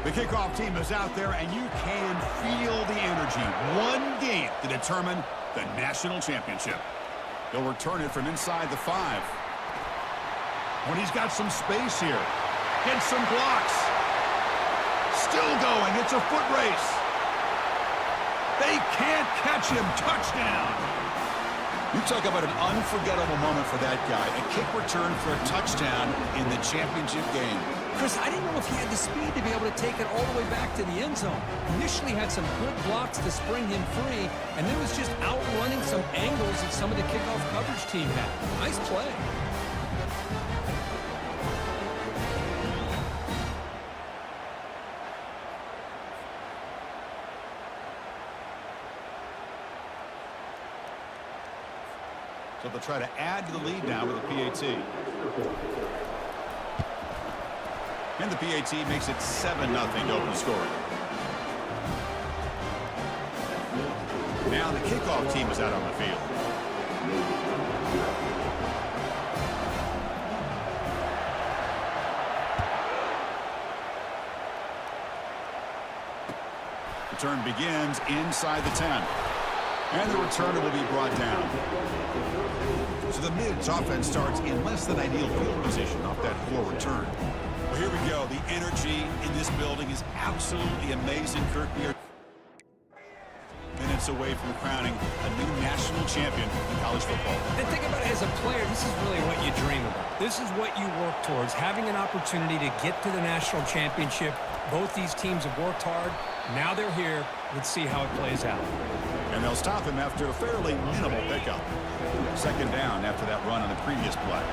The kickoff team is out there, and you can feel the energy. One game to determine the national championship. He'll return it from inside the 5. When he's got some space here. Gets some blocks. Still going. It's a foot race. They can't catch him. Touchdown. You talk about an unforgettable moment for that guy. A kick return for a touchdown in the championship game. Chris, I didn't know if he had the speed to be able to take it all the way back to the end zone. Initially had some good blocks to spring him free, and then was just outrunning some angles that some of the kickoff coverage team had. Nice play. So they'll try to add to the lead now with a PAT. And the PAT makes it 7-0 to open scoring. Now the kickoff team is out on the field. Return begins inside the 10. And the returner will be brought down. So the Mids offense starts in less than ideal field position off that 4 return. Well, here we go. The energy in this building is absolutely amazing, Kirk. We are minutes away from crowning a new national champion in college football. And think about it, as a player, this is really what you dream about. This is what you work towards, having an opportunity to get to the national championship. Both these teams have worked hard. Now they're here. Let's see how it plays out. And they'll stop him after a fairly minimal pickup. Second down after that run on the previous play.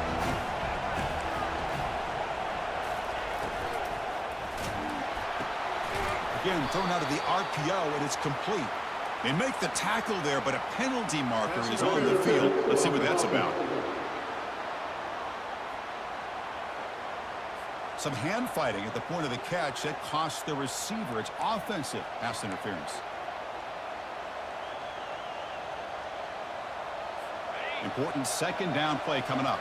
Again, thrown out of the RPO, and it's complete. They make the tackle there, but a penalty marker is on the field. Let's see what that's about. Some hand fighting at the point of the catch. That costs the receiver. It's offensive pass interference. Important second down play coming up.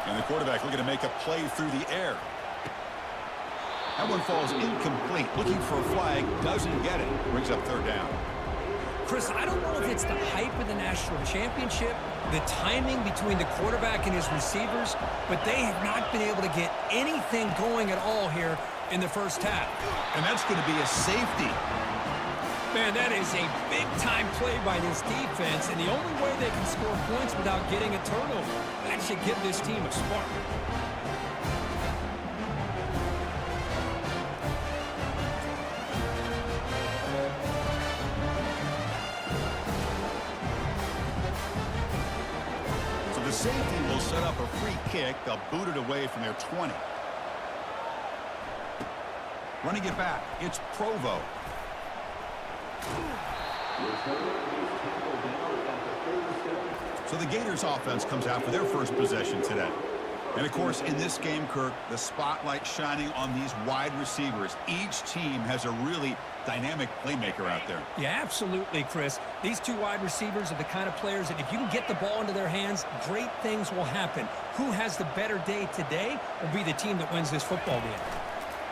And the quarterback looking to make a play through the air. That one falls incomplete. Looking for a flag. Doesn't get it. Brings up third down. Chris, I don't know if it's the hype of the national championship, the timing between the quarterback and his receivers, but they have not been able to get anything going at all here in the first half. And that's going to be a safety. Man, that is a big-time play by this defense, and the only way they can score points without getting a turnover. That should give this team a spark. So the safety will set up a free kick. They'll boot it away from their 20. Running it back, it's Provo. So the Gators offense comes out for their first possession today. And, of course, in this game, Kirk, the spotlight shining on these wide receivers. Each team has a really dynamic playmaker out there. Yeah, absolutely, Chris. These two wide receivers are the kind of players that if you can get the ball into their hands, great things will happen. Who has the better day today will be the team that wins this football game.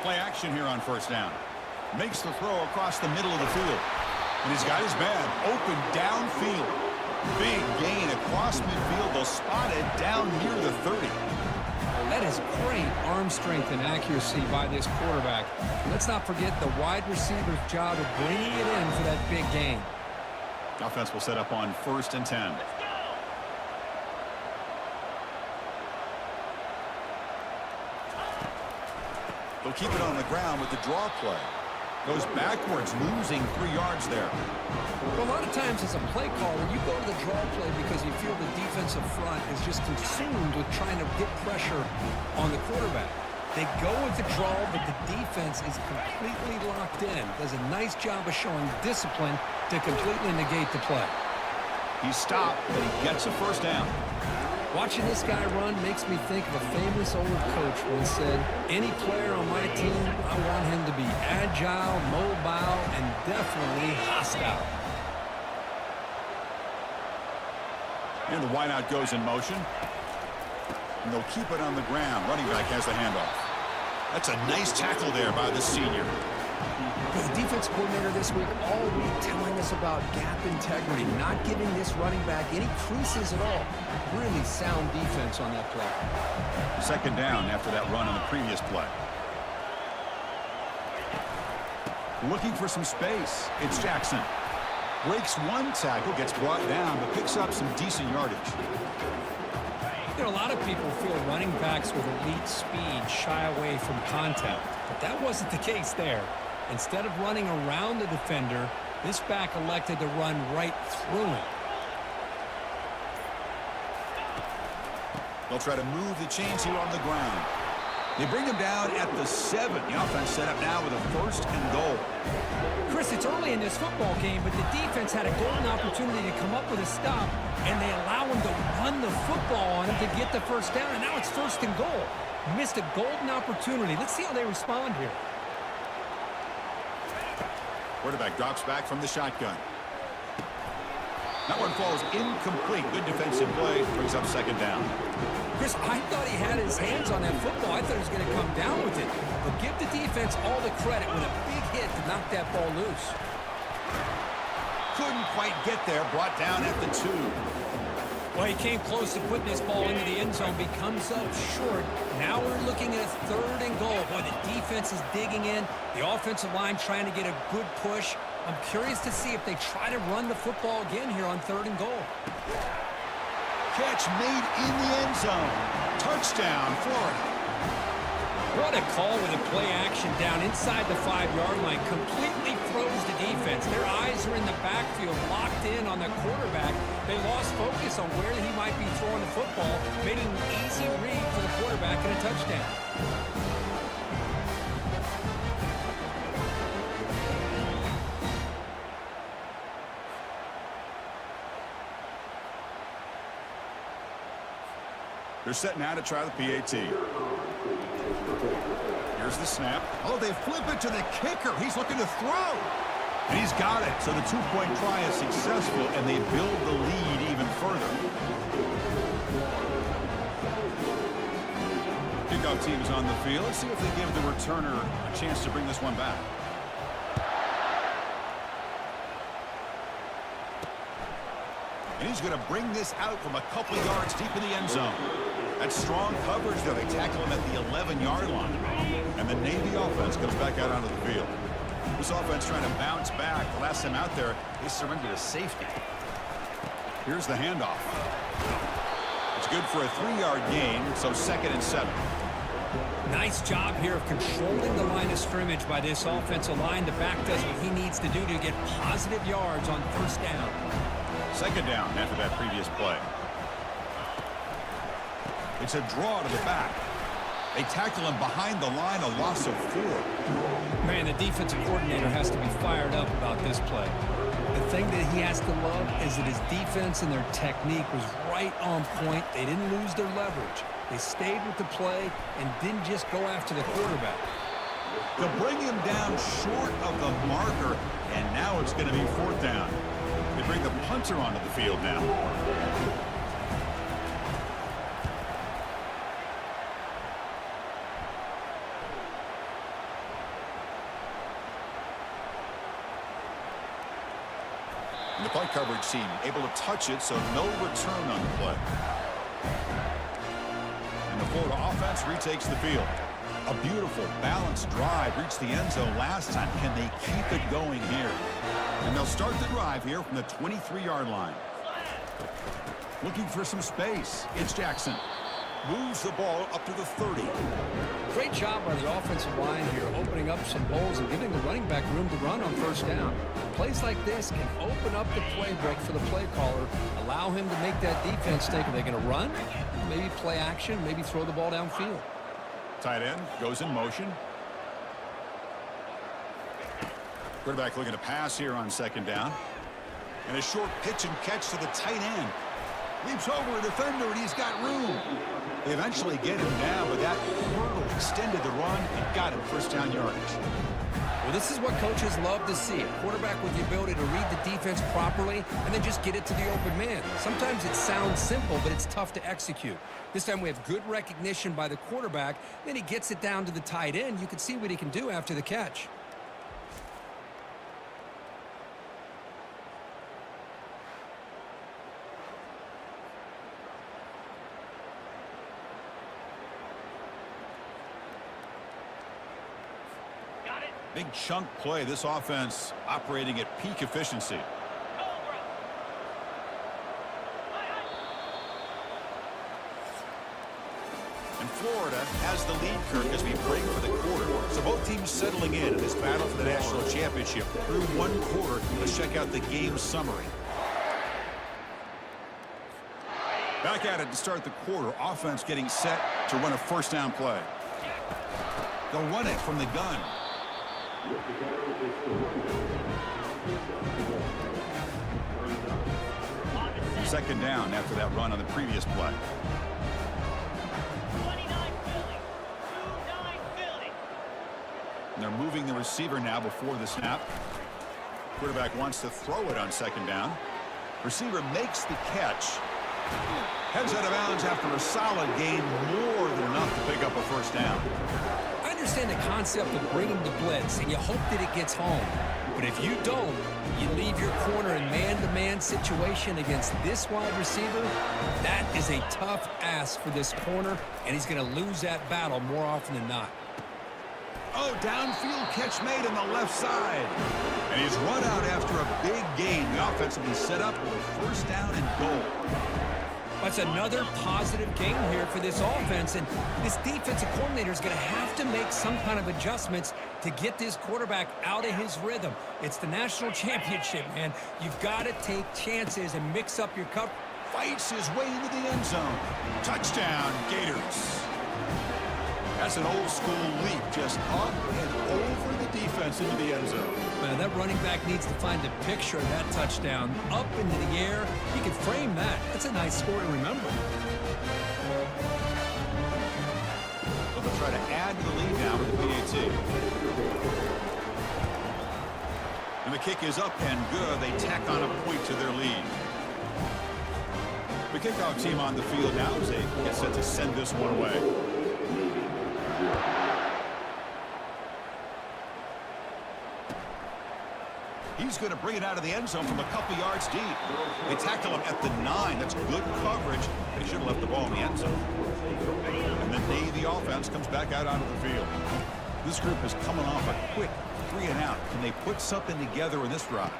Play action here on first down. Makes the throw across the middle of the field. And he's got his man open downfield. Big gain across midfield. They'll spot it down near the 30. That is great arm strength and accuracy by this quarterback. Let's not forget the wide receiver's job of bringing it in for that big gain. Offense will set up on 1st and 10. They'll keep it on the ground with the draw play. Goes backwards, losing 3 yards there. Well, a lot of times as a play caller, you go to the draw play because you feel the defensive front is just consumed with trying to get pressure on the quarterback. They go with the draw, but the defense is completely locked in. Does a nice job of showing discipline to completely negate the play. He stopped, but he gets a first down. Watching this guy run makes me think of a famous old coach once said, any player on my team, I want him to be agile, mobile, and definitely hostile. And the wideout goes in motion. And they'll keep it on the ground. Running back has the handoff. That's a nice tackle there by the senior. The defense coordinator this week all week telling us about gap integrity, not giving this running back any creases at all. Really sound defense on that play. Second down after that run on the previous play. Looking for some space. It's Jackson. Breaks one tackle, gets brought down, but picks up some decent yardage. You know, a lot of people feel running backs with elite speed shy away from contact, but that wasn't the case there. Instead of running around the defender, this back elected to run right through him. They'll try to move the chains here on the ground. They bring him down at the 7. The offense set up now with a 1st and goal. Chris, it's early in this football game, but the defense had a golden opportunity to come up with a stop, and they allow him to run the football on him to get the first down, and now it's 1st and goal. Missed a golden opportunity. Let's see how they respond here. Quarterback drops back from the shotgun. That one falls incomplete. Good defensive play. Brings up 2nd down. Chris, I thought he had his hands on that football. I thought he was going to come down with it. But give the defense all the credit with a big hit to knock that ball loose. Couldn't quite get there. Brought down at the 2. Well, he came close to putting this ball into the end zone. Becomes up short. Now we're looking at a 3rd and goal. Boy, the defense is digging in. The offensive line trying to get a good push. I'm curious to see if they try to run the football again here on 3rd and goal. Catch made in the end zone. Touchdown, Florida. What a call with a play action down inside the 5-yard line. Completely froze the defense. Their eyes are in the backfield, locked in on the quarterback. They lost focus on where he might be throwing the football, made an easy read for the quarterback and a touchdown. They're set now to try the PAT. Here's the snap. Oh, they flip it to the kicker. He's looking to throw. And he's got it. So the 2-point try is successful, and they build the lead even further. Kickoff team is on the field. Let's see if they give the returner a chance to bring this one back. And he's going to bring this out from a couple of yards deep in the end zone. That's strong coverage, though. They tackle him at the 11-yard line. And the Navy offense comes back out onto the field. This offense trying to bounce back. The last time out there, they surrendered a safety. Here's the handoff. It's good for a 3-yard gain, so 2nd and 7. Nice job here of controlling the line of scrimmage by this offensive line. The back does what he needs to do to get positive yards on 1st down. 2nd down after that previous play. It's a draw to the back. They tackle him behind the line, a loss of 4. Man, the defensive coordinator has to be fired up about this play. The thing that he has to love is that his defense and their technique was right on point. They didn't lose their leverage. They stayed with the play and didn't just go after the quarterback. They'll bring him down short of the marker, and now it's going to be 4th down. They bring the punter onto the field now. And the punt coverage team able to touch it, so no return on the play. And the Florida offense retakes the field. A beautiful, balanced drive reached the end zone last time. Can they keep it going here? And they'll start the drive here from the 23-yard line. Looking for some space. It's Jackson. Moves the ball up to the 30. Great job by the offensive line here, opening up some holes and giving the running back room to run on 1st down. Plays like this can open up the playbook for the play caller, allow him to make that defense think, are they going to run? Maybe play action, maybe throw the ball downfield. Tight end goes in motion. Quarterback looking to pass here on 2nd down. And a short pitch and catch to the tight end. Leaps over a defender, and he's got room. They eventually get him down, but that hurdle extended the run and got him 1st down yardage. Well, this is what coaches love to see. A quarterback with the ability to read the defense properly and then just get it to the open man. Sometimes it sounds simple, but it's tough to execute. This time we have good recognition by the quarterback. Then he gets it down to the tight end. You can see what he can do after the catch. Big chunk play. This offense operating at peak efficiency. And Florida has the lead, Kirk, as we break for the quarter. So both teams settling in this battle for the national championship. Through one quarter, let's check out the game summary. Back at it to start the quarter. Offense getting set to run a first down play. They'll run it from the gun. Second down after that run on the previous play. And they're moving the receiver now before the snap. Quarterback wants to throw it on second down. Receiver makes the catch. Heads out of bounds after a solid gain, more than enough to pick up a first down. I understand the concept of bringing the blitz, and you hope that it gets home. But if you don't, you leave your corner in man-to-man situation against this wide receiver. That is a tough ask for this corner, and he's going to lose that battle more often than not. Oh, downfield catch made on the left side. And he's run out after a big gain. The offense will be set up with a first down and goal. That's another positive game here for this offense, and this defensive coordinator is going to have to make some kind of adjustments to get this quarterback out of his rhythm. It's the national championship, man. You've got to take chances and mix up your cover. Fights his way into the end zone. Touchdown, Gators. That's an old-school leap, just up and over the defense into the end zone. Man, that running back needs to find a picture of that touchdown. Up into the air. He can frame that. That's a nice score to remember. So they'll try to add to the lead now with the PAT. And the kick is up and good. They tack on a point to their lead. The kickoff team on the field now as they get set to send this one away. He's going to bring it out of the end zone from a couple yards deep. They tackle him at the 9. That's good coverage. They should have left the ball in the end zone. And then the offense comes back out onto the field. This group is coming off a quick 3 and out. Can they put something together in this drive?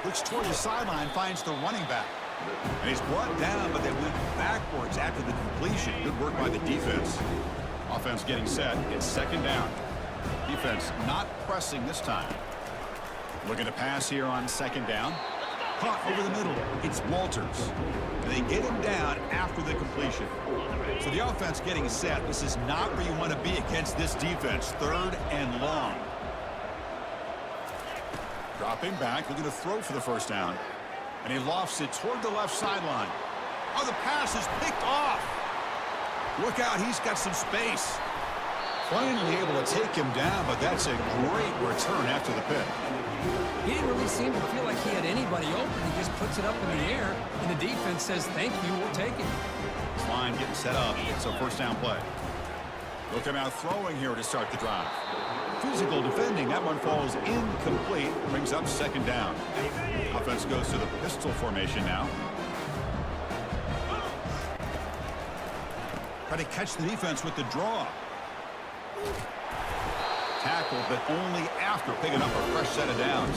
Looks toward the sideline, finds the running back. And he's brought down, but they went backwards after the completion. Good work by the defense. Offense getting set. It's second down. Defense not pressing this time. Looking to pass here on second down. Caught over the middle. It's Walters. And they get him down after the completion. So the offense getting set. This is not where you want to be against this defense. Third and long. Dropping back, looking to throw for the first down. And he lofts it toward the left sideline. Oh, the pass is picked off. Look out, he's got some space. Finally able to take him down, but that's a great return after the pick. He didn't really seem to feel like he had anybody open. He just puts it up in the air, and the defense says, thank you, we'll take it. This line getting set up. It's a first down play. Look him out throwing here to start the drive. Physical defending. That one falls incomplete. Brings up second down. Offense goes to the pistol formation now. Try to catch the defense with the draw. Tackle, but only after picking up a fresh set of downs.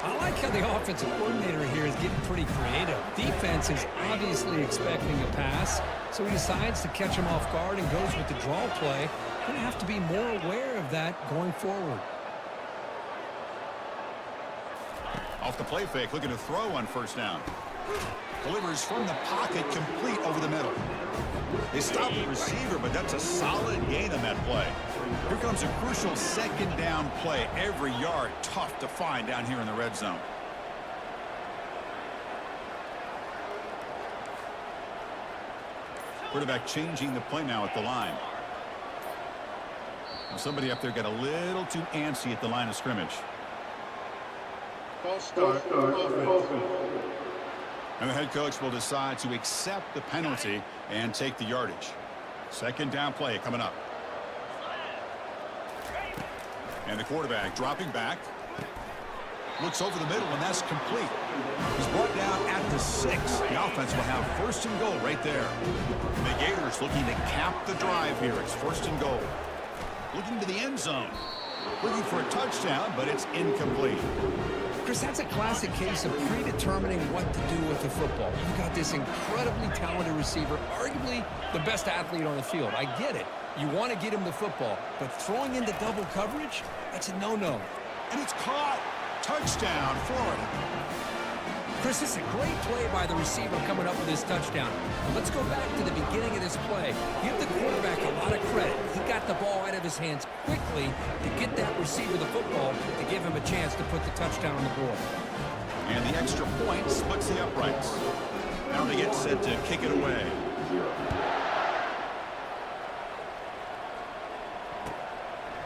I like how the offensive coordinator here is getting pretty creative. Defense is obviously expecting a pass, so he decides to catch him off guard and goes with the draw play. Going to have to be more aware of that going forward. Off the play fake, looking to throw on first down. Delivers from the pocket, complete over the middle. They stop the receiver, but that's a solid gain on that play. Here comes a crucial second down play. Every yard tough to find down here in the red zone. Quarterback changing the play now at the line. Somebody up there got a little too antsy at the line of scrimmage. False start. Offense. And the head coach will decide to accept the penalty and take the yardage. Second down play coming up. And the quarterback dropping back. Looks over the middle, and that's complete. He's brought down at the 6. The offense will have first and goal right there. The Gators looking to cap the drive here. It's first and goal. Looking to the end zone. Looking for a touchdown, but it's incomplete. Chris, that's a classic case of predetermining what to do with the football. You've got this incredibly talented receiver, arguably the best athlete on the field. I get it. You want to get him the football, but throwing into double coverage, that's a no-no. And it's caught. Touchdown, Florida. Chris, this is a great play by the receiver coming up with his touchdown. But let's go back to the beginning of this play. Give the quarterback a lot of credit. He got the ball out of his hands quickly to get that receiver the football to give him a chance to put the touchdown on the board. And the extra point splits the uprights. Now they get set to kick it away.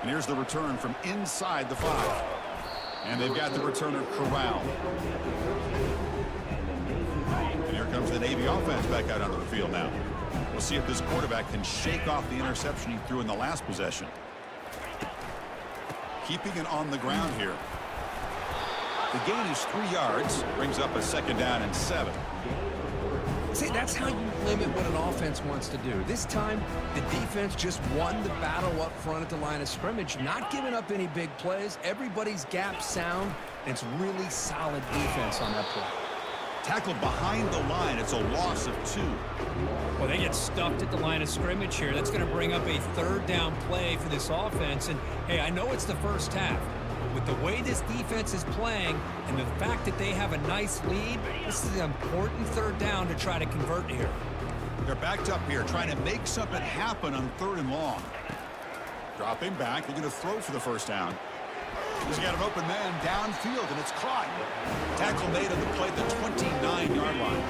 And here's the return from inside the 5. And they've got the returner corralled. And here comes the Navy offense back out onto the field now. We'll see if this quarterback can shake off the interception he threw in the last possession. Keeping it on the ground here. The gain is 3 yards. Brings up a second down and 7. See, that's how you limit what an offense wants to do. This time, the defense just won the battle up front at the line of scrimmage, not giving up any big plays. Everybody's gap sound, and it's really solid defense on that play. Tackled behind the line. It's a loss of 2. Well, they get stuffed at the line of scrimmage here. That's going to bring up a third down play for this offense. And, hey, I know it's the first half. With the way this defense is playing and the fact that they have a nice lead, this is an important third down to try to convert here. They're backed up here trying to make something happen on 3rd and long. Dropping back, looking to throw for the first down. He's got an open man downfield, and it's caught. Tackle made on the play at the 29-yard line.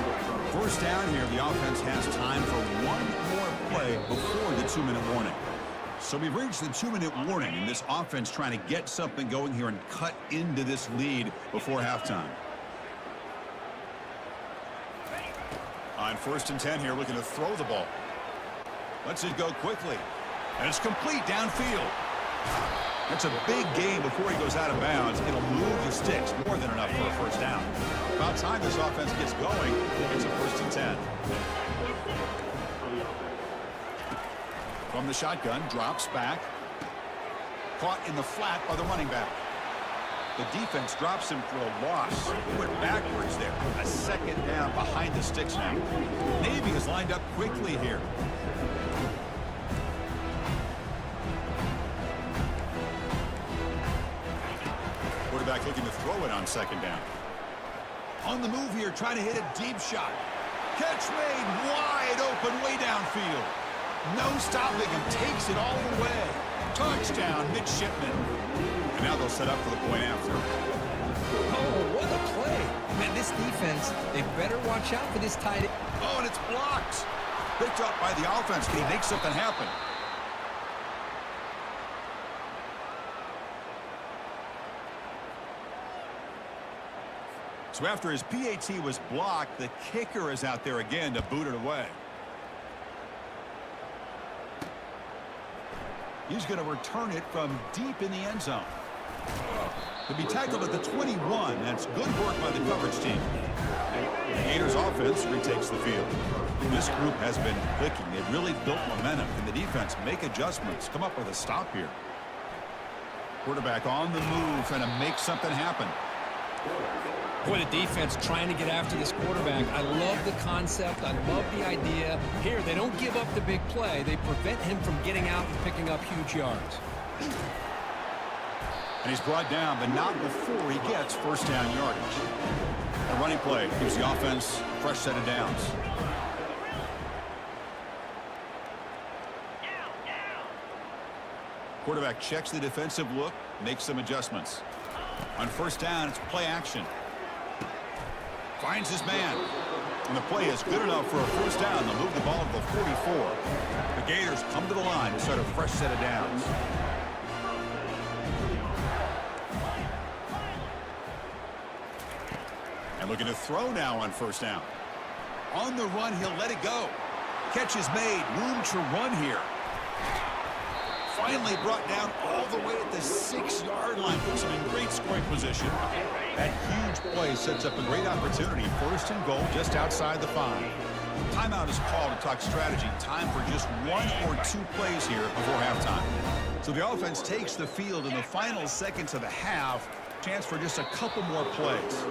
First down here, the offense has time for one more play before the 2-minute warning. So we've reached the 2-minute warning, and this offense trying to get something going here and cut into this lead before halftime. On 1st and 10 here, looking to throw the ball. Lets it go quickly. And it's complete downfield. That's a big gain before he goes out of bounds. It'll move the sticks more than enough for a first down. About time this offense gets going. It's a 1st and 10. From the shotgun, drops back. Caught in the flat by the running back. The defense drops him for a loss. He went backwards there. A second down behind the sticks now. Navy is lined up quickly here. Quarterback looking to throw it on 2nd down. On the move here, trying to hit a deep shot. Catch made wide open way downfield. No stopping him, takes it all the way. Touchdown, midshipman. And now they'll set up for the point after. Oh, what a play. Man, this defense, they better watch out for this tight end. Oh, and it's blocked. Picked up by the offense. Can he make something happen? So after his PAT was blocked, the kicker is out there again to boot it away. He's going to return it from deep in the end zone. To be tackled at the 21. That's good work by the coverage team. The Gators offense retakes the field. This group has been clicking. They've really built momentum. Can the defense make adjustments? Come up with a stop here. Quarterback on the move, trying to make something happen. Boy, the defense trying to get after this quarterback. I love the concept. I love the idea. Here, they don't give up the big play. They prevent him from getting out and picking up huge yards. And he's brought down, but not before he gets first down yardage. A running play gives the offense a fresh set of downs. Quarterback checks the defensive look, makes some adjustments. On first down, it's play action. Finds his man. And the play is good enough for a first down. They'll move the ball to the 44. The Gators come to the line to start a fresh set of downs. Looking to throw now on first down. On the run, he'll let it go. Catch is made. Room to run here. Finally brought down all the way at the 6-yard line. Puts him in great scoring position. That huge play sets up a great opportunity. First and goal just outside the 5. Timeout is called to talk strategy. Time for just 1 or 2 plays here before halftime. So the offense takes the field in the final seconds of the half. Chance for just a couple more plays.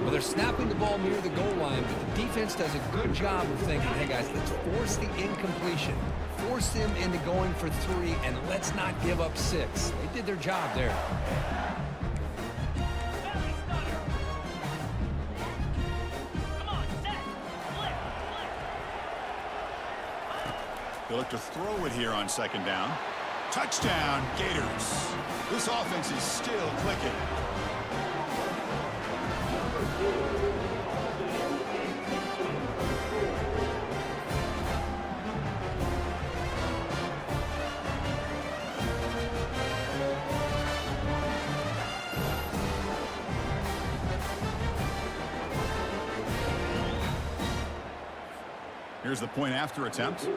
Well, they're snapping the ball near the goal line, but the defense does a good job of thinking, hey, guys, let's force the incompletion. Force them into going for 3, and let's not give up 6. They did their job there. They look to throw it here on second down. Touchdown, Gators. This offense is still clicking. Here's the point after attempt.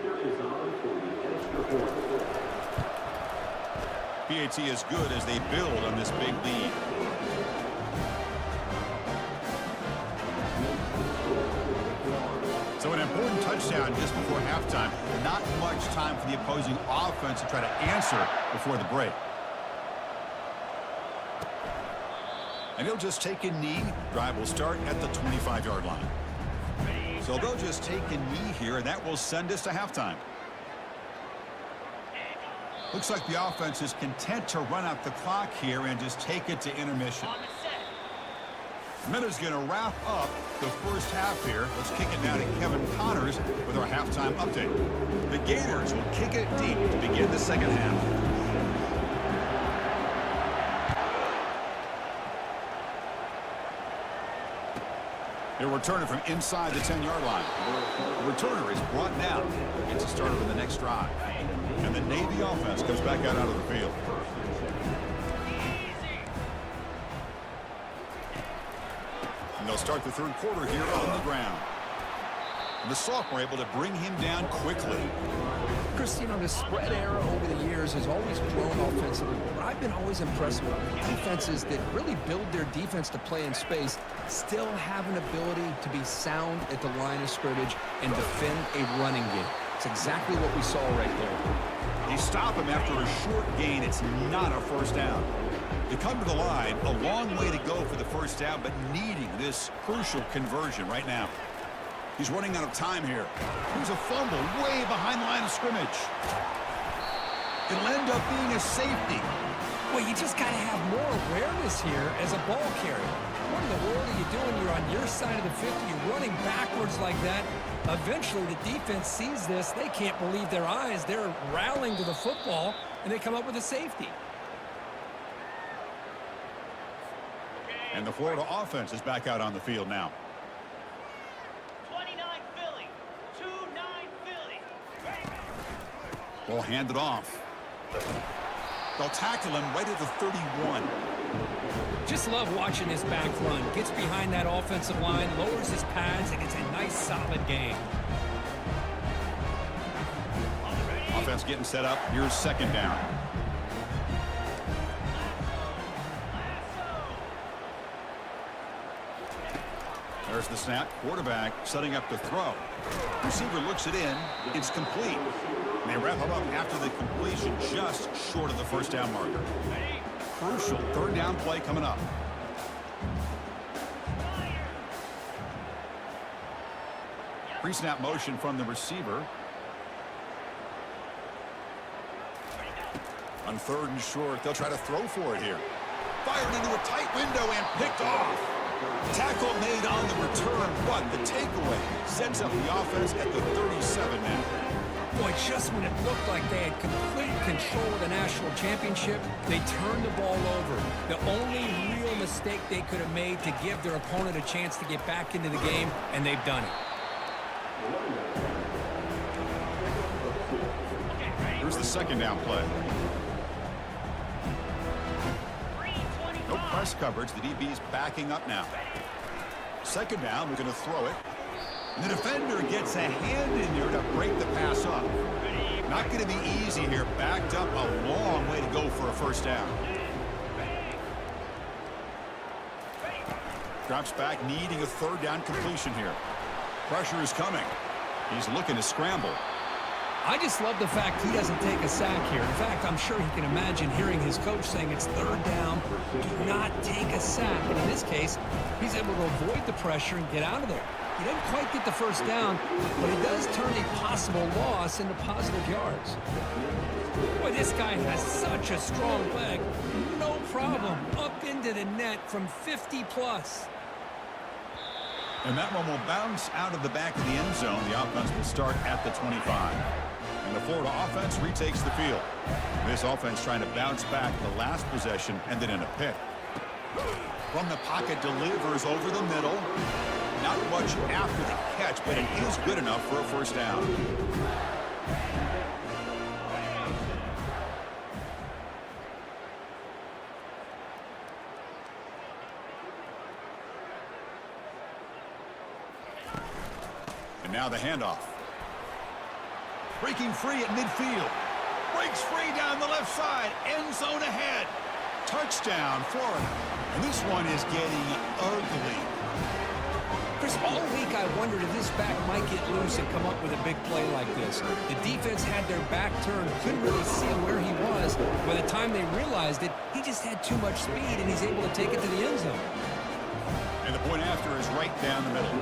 PAT is good as they build on this big lead. So an important touchdown just before halftime. Not much time for the opposing offense to try to answer before the break. And he'll just take a knee. Drive will start at the 25-yard line. So they'll just take a knee here, and that will send us to halftime. Looks like the offense is content to run out the clock here and just take it to intermission. Miller's going to wrap up the first half here. Let's kick it now to Kevin Connors with our halftime update. The Gators will kick it deep to begin the second half. He'll return it from inside the 10-yard line. The returner is brought down. Gets a starter in the next drive. And the Navy offense goes back out onto the field. And they'll start the third quarter here on the ground. And the sophomore able to bring him down quickly. Chris, you know, the spread era over the years has always grown offensively. But I've been always impressed with defenses that really build their defense to play in space, still have an ability to be sound at the line of scrimmage and defend a running game. It's exactly what we saw right there. They stop him after a short gain. It's not a first down. They come to the line, a long way to go for the first down, but needing this crucial conversion right now. He's running out of time here. There's a fumble way behind the line of scrimmage. It'll end up being a safety. Well, you just got to have more awareness here as a ball carrier. What in the world are you doing? You're on your side of the 50. You're running backwards like that. Eventually, the defense sees this. They can't believe their eyes. They're rallying to the football, and they come up with a safety. And the Florida offense is back out on the field now. 29 Philly, 2-9 Philly. Ball handed off. They'll tackle him right at the 31. Just love watching this back run. Gets behind that offensive line, lowers his pads, and gets a nice solid gain. Offense getting set up. Here's second down. There's the snap. Quarterback setting up to throw. Receiver looks it in. It's complete. And they wrap him up after the completion, just short of the first down marker. Crucial third down play coming up. Pre-snap motion from the receiver. On third and short, they'll try to throw for it here. Fired into a tight window and picked off. Tackle made on the return, but the takeaway sets up the offense at the 37 now. Boy, just when it looked like they had complete control of the national championship, they turned the ball over. The only real mistake they could have made to give their opponent a chance to get back into the game, and they've done it. Here's the second down play. No press coverage. The DB's backing up now. Second down, we're going to throw it. And the defender gets a hand in there to break the pass up. Not going to be easy here. Backed up a long way to go for a first down. Drops back, needing a third down completion here. Pressure is coming. He's looking to scramble. I just love the fact he doesn't take a sack here. In fact, I'm sure he can imagine hearing his coach saying it's third down, do not take a sack. And in this case, he's able to avoid the pressure and get out of there. He doesn't quite get the first down, but he does turn a possible loss into positive yards. Boy, this guy has such a strong leg. No problem. Up into the net from 50+. And that one will bounce out of the back of the end zone. The offense will start at the 25. And the Florida offense retakes the field. This offense trying to bounce back the last possession, ended in a pick. From the pocket, delivers over the middle. Not much after the catch, but it is good enough for a first down. And now the handoff. Breaking free at midfield. Breaks free down the left side. End zone ahead. Touchdown, Florida. And this one is getting ugly. Chris, all week I wondered if this back might get loose and come up with a big play like this. The defense had their back turned, couldn't really see where he was. By the time they realized it, he just had too much speed, and he's able to take it to the end zone. And the point after is right down the middle.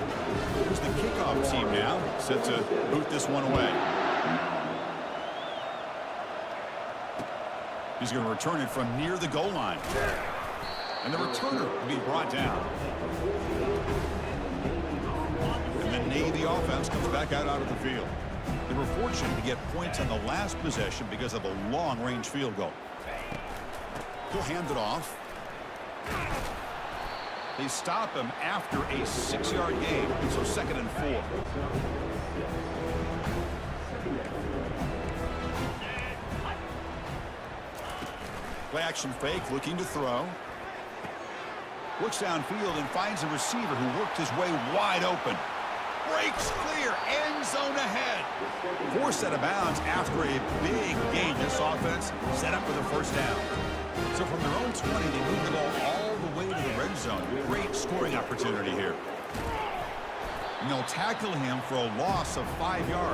Here's the kickoff team now, set to boot this one away. He's going to return it from near the goal line. And the returner will be brought down. And the Navy offense comes back out onto the field. They were fortunate to get points on the last possession because of a long-range field goal. He'll hand it off. They stop him after a 6-yard gain, so 2nd and 4. Play action fake, looking to throw. Looks downfield and finds a receiver who worked his way wide open. Breaks clear, end zone ahead. Forced out of bounds after a big gain. This offense set up for the first down. So from their own 20, they move the ball all the way to the red zone. Great scoring opportunity here. And they'll tackle him for a loss of 5 yards.